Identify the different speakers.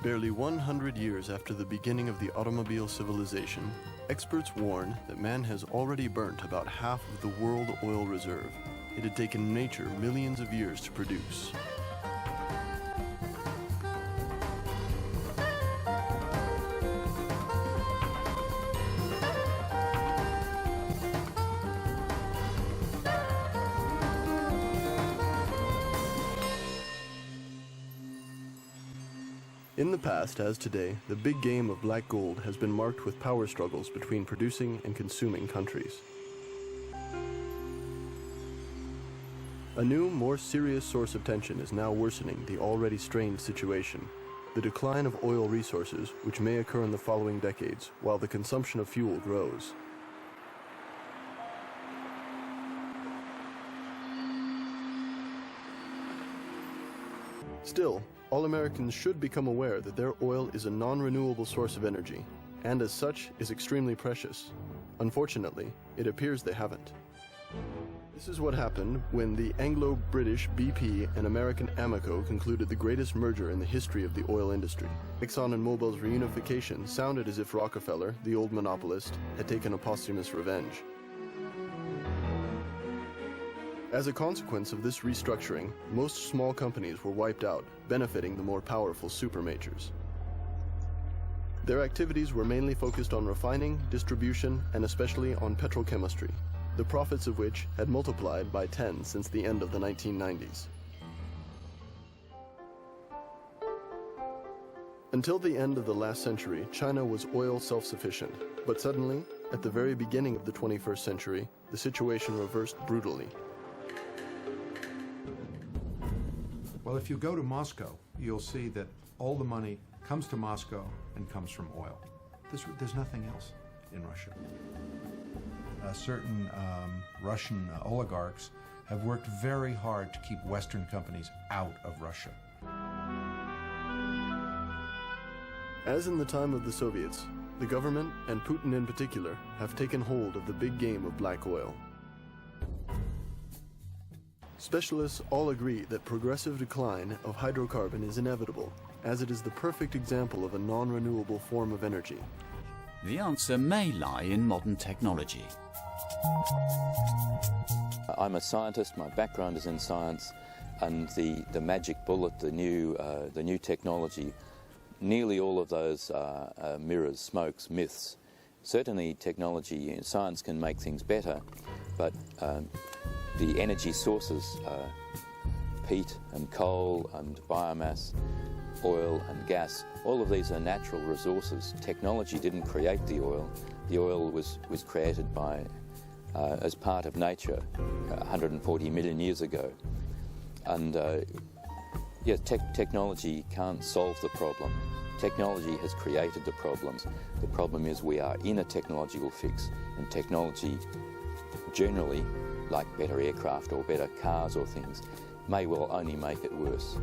Speaker 1: Barely 100 years after the beginning of the automobile civilization, experts warn that man has already burnt about half of the world oil reserve. It had taken nature millions of years to produce. In the past, as today, the big game of black gold has been marked with power struggles between producing and consuming countries. A new, more serious source of tension is now worsening the already strained situation: the decline of oil resources, which may occur in the following decades while the consumption of fuel grows. Still, all Americans should become aware that their oil is a non-renewable source of energy, and as such is extremely precious. Unfortunately, it appears they haven't. This is what happened when the Anglo-British BP and American Amoco concluded the greatest merger in the history of the oil industry. Exxon and Mobil's reunification sounded as if Rockefeller, the old monopolist, had taken a posthumous revenge. As a consequence of this restructuring, most small companies were wiped out, benefiting the more powerful supermajors. Their activities were mainly focused on refining, distribution, and especially on petrochemistry, the profits of which had multiplied by 10 since the end of the 1990s. Until the end of the last century, China was oil self-sufficient, but suddenly, at the very beginning of the 21st century, the situation reversed brutally.
Speaker 2: Well, if you go to Moscow, you'll see that all the money comes to Moscow and comes from oil. There's nothing else in Russia. Certain Russian oligarchs have worked very hard to keep Western companies out of Russia.
Speaker 1: As in the time of the Soviets, the government, and Putin in particular, have taken hold of the big game of black oil. Specialists all agree that progressive decline of hydrocarbon is inevitable, as it is the perfect example of a non-renewable form of energy.
Speaker 3: The answer may lie in modern technology.
Speaker 4: I'm a scientist, my background is in science, and the magic bullet, the new technology, nearly all of those are mirrors, smokes, myths. Certainly technology and science can make things better, but the energy sources, peat and coal and biomass, oil and gas, all of these are natural resources. Technology didn't create the oil. The oil was created by, as part of nature 140 million years ago. And yes, technology can't solve the problem. Technology has created the problems. The problem is we are in a technological fix, and technology generally, like better aircraft or better cars or things, may well only make it worse.